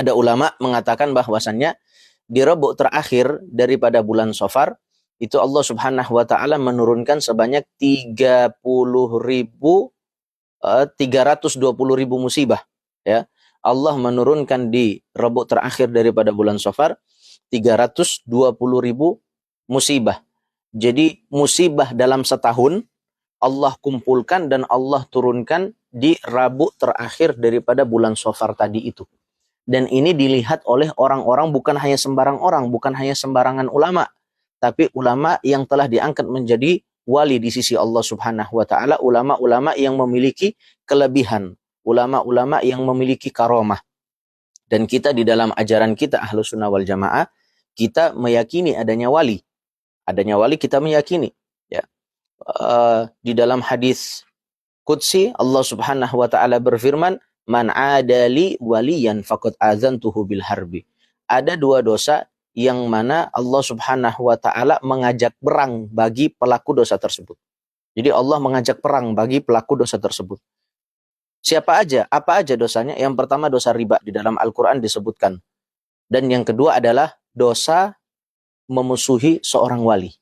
Ada ulama mengatakan bahwasannya di rebuk terakhir daripada bulan Safar itu Allah Subhanahu wa taala menurunkan sebanyak 320.000 musibah, ya. Allah menurunkan di rebuk terakhir daripada bulan Safar 320.000 musibah. Jadi musibah dalam setahun Allah kumpulkan dan Allah turunkan di rebuk terakhir daripada bulan Safar tadi itu. Dan ini dilihat oleh orang-orang, bukan hanya sembarang orang, bukan hanya sembarangan ulama, tapi ulama yang telah diangkat menjadi wali di sisi Allah Subhanahu wa taala, ulama-ulama yang memiliki kelebihan, ulama-ulama yang memiliki karomah. Dan kita di dalam ajaran kita Ahlus Sunnah wal Jamaah, kita meyakini adanya wali. Adanya wali kita meyakini, ya. Di dalam hadis qudsi Allah Subhanahu wa taala berfirman, "Man adali waliyan faqad azantuhu bil harbi." Ada dua dosa yang mana Allah Subhanahu wa taala mengajak perang bagi pelaku dosa tersebut. Jadi Allah mengajak perang bagi pelaku dosa tersebut. Siapa aja? Apa aja dosanya? Yang pertama dosa riba, di dalam Al-Qur'an disebutkan. Dan yang kedua adalah dosa memusuhi seorang wali.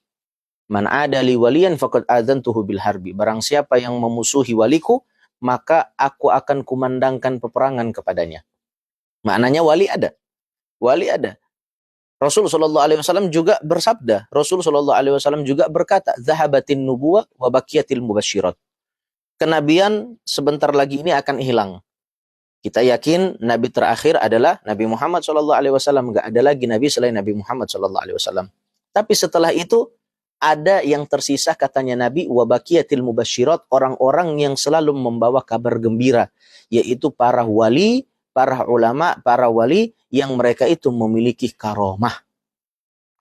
Man adali waliyan faqad azantuhu bil harbi. Barang siapa yang memusuhi waliku, maka aku akan kumandangkan peperangan kepadanya. Maknanya wali ada. Wali ada. Rasul SAW juga bersabda, Rasul SAW juga berkata, "Zahabatin nubuwah wa baqiyatil mubasyirat." Kenabian sebentar lagi ini akan hilang. Kita yakin nabi terakhir adalah Nabi Muhammad SAW. Enggak ada lagi nabi selain Nabi Muhammad SAW. Tapi setelah itu ada yang tersisa, katanya Nabi, wa baqiyatil mubasyirat, orang-orang yang selalu membawa kabar gembira, yaitu para wali, para ulama, para wali yang mereka itu memiliki karomah.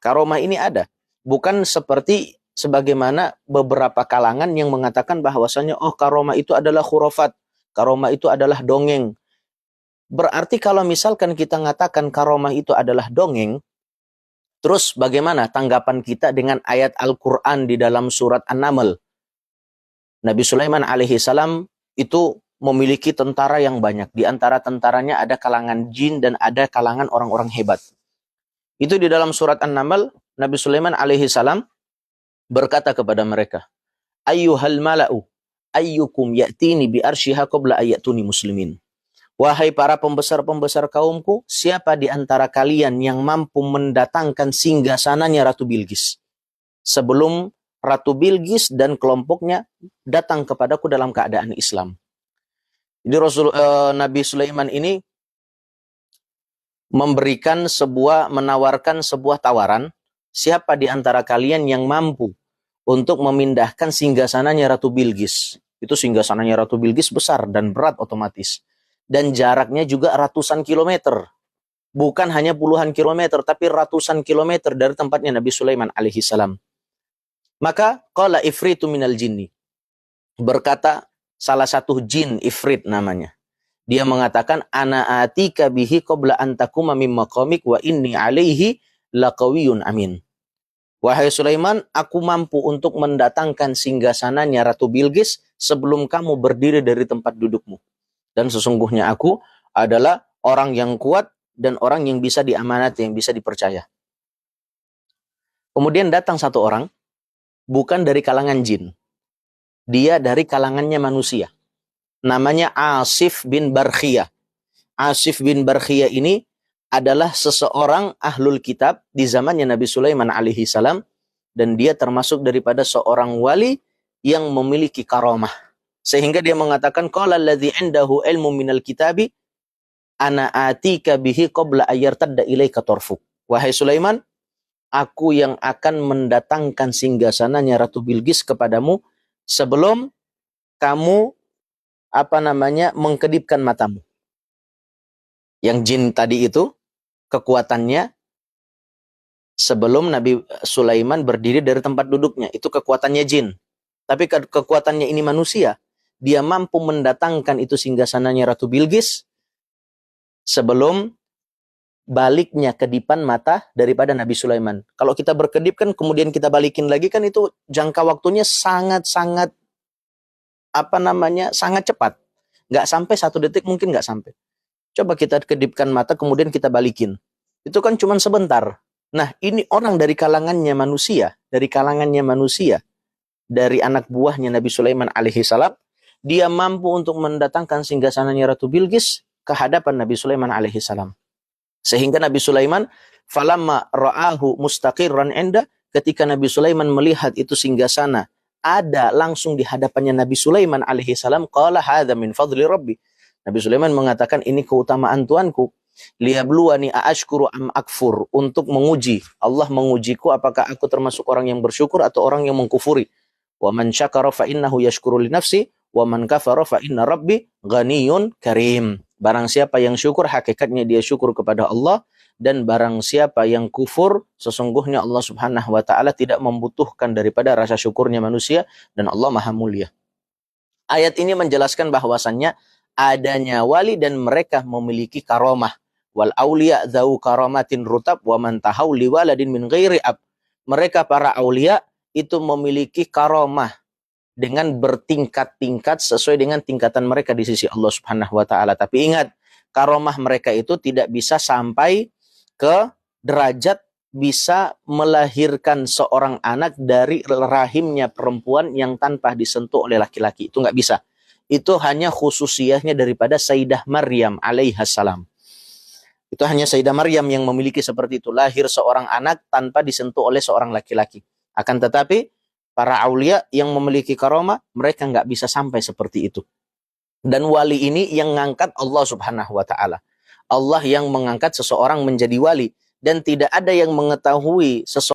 Karomah ini ada. Bukan seperti sebagaimana beberapa kalangan yang mengatakan bahwasanya karomah itu adalah khurafat, karomah itu adalah dongeng. Berarti kalau misalkan kita mengatakan karomah itu adalah dongeng, terus bagaimana tanggapan kita dengan ayat Al-Quran di dalam surat An-Naml? Nabi Sulaiman alaihi salam itu memiliki tentara yang banyak. Di antara tentaranya ada kalangan jin dan ada kalangan orang-orang hebat. Itu di dalam surat An-Naml, Nabi Sulaiman alaihi salam berkata kepada mereka, "Ayyuhal mala'u, ayyukum ya'tini bi arsyiha qabla ayatuni muslimin." Wahai para pembesar-pembesar kaumku, siapa di antara kalian yang mampu mendatangkan singgasananya Ratu Bilqis sebelum Ratu Bilqis dan kelompoknya datang kepadaku dalam keadaan Islam. Jadi Nabi Sulaiman ini menawarkan sebuah tawaran, siapa di antara kalian yang mampu untuk memindahkan singgasananya Ratu Bilqis. Itu singgasananya Ratu Bilqis besar dan berat otomatis. Dan jaraknya juga ratusan kilometer. Bukan hanya puluhan kilometer, tapi ratusan kilometer dari tempatnya Nabi Sulaiman alaihi salam. Maka qala ifritu minal jinni. Berkata salah satu jin, Ifrit namanya. Dia mengatakan, "Ana atika bihi qabla an takuma min maqamik wa inni alaihi laqawiyyun amin." Wahai Sulaiman, aku mampu untuk mendatangkan singgasananya Ratu Bilqis sebelum kamu berdiri dari tempat dudukmu. Dan sesungguhnya aku adalah orang yang kuat dan orang yang bisa diamanati, yang bisa dipercaya. Kemudian datang satu orang, bukan dari kalangan jin. Dia dari kalangannya manusia. Namanya Asif bin Barkhiyah. Asif bin Barkhiyah ini adalah seseorang ahlul kitab di zamannya Nabi Sulaiman alaihi salam. Dan dia termasuk daripada seorang wali yang memiliki karomah. Sehingga dia mengatakan, qala alladzi 'indahu ilmu minal kitabi ana atika bihi qabla ayyartadda ilaika tarfuk. Wahai Sulaiman, aku yang akan mendatangkan singgasananya Ratu Bilqis kepadamu sebelum kamu mengkedipkan matamu. Yang jin tadi itu kekuatannya sebelum Nabi Sulaiman berdiri dari tempat duduknya, itu kekuatannya jin. Tapi kekuatannya ini manusia. Dia mampu mendatangkan itu singgasananya Ratu Bilqis sebelum baliknya kedipan mata daripada Nabi Sulaiman. Kalau kita berkedip kan kemudian kita balikin lagi kan itu jangka waktunya sangat-sangat sangat cepat. Nggak sampai 1 detik, mungkin nggak sampai. Coba kita kedipkan mata, kemudian kita balikin. Itu kan cuma sebentar. Nah, ini orang dari kalangannya manusia, dari anak buahnya Nabi Sulaiman alaihi salam, dia mampu untuk mendatangkan singgasananya Ratu Bilqis ke hadapan Nabi Sulaiman alaihi salam. Sehingga Nabi Sulaiman, falamma ra'ahu mustaqirran inda, ketika Nabi Sulaiman melihat itu singgasana ada langsung di hadapannya Nabi Sulaiman alaihi salam, qala hadza min fadli rabbi. Nabi Sulaiman mengatakan, ini keutamaan Tuanku. Liyabluwani aashkuru am akfur, untuk menguji. Allah mengujiku apakah aku termasuk orang yang bersyukur atau orang yang mengkufuri. Wa man syakara fa innahu yashkuru li nafsi wa man kafara fa inna rabbi ghaniyun karim. Barang siapa yang syukur, hakikatnya dia syukur kepada Allah, dan barang siapa yang kufur, sesungguhnya Allah Subhanahu wa taala tidak membutuhkan daripada rasa syukurnya manusia, dan Allah Maha Mulia. Ayat ini menjelaskan bahwasannya adanya wali dan mereka memiliki karomah. Wal auliya dzau karamatin rutab wa man tahau liwaladin min ghairi ab. Mereka para aulia itu memiliki karomah dengan bertingkat-tingkat sesuai dengan tingkatan mereka di sisi Allah Subhanahu wa taala. Tapi ingat, karomah mereka itu tidak bisa sampai ke derajat bisa melahirkan seorang anak dari rahimnya perempuan yang tanpa disentuh oleh laki-laki. Itu nggak bisa. Itu hanya khususiyahnya daripada Sayyidah Maryam alaihissalam. Itu hanya Sayyidah Maryam yang memiliki seperti itu. Lahir seorang anak tanpa disentuh oleh seorang laki-laki. Akan tetapi, para aulia yang memiliki karomah, mereka nggak bisa sampai seperti itu. Dan wali ini yang mengangkat Allah Subhanahu wa ta'ala. Allah yang mengangkat seseorang menjadi wali. Dan tidak ada yang mengetahui seseorang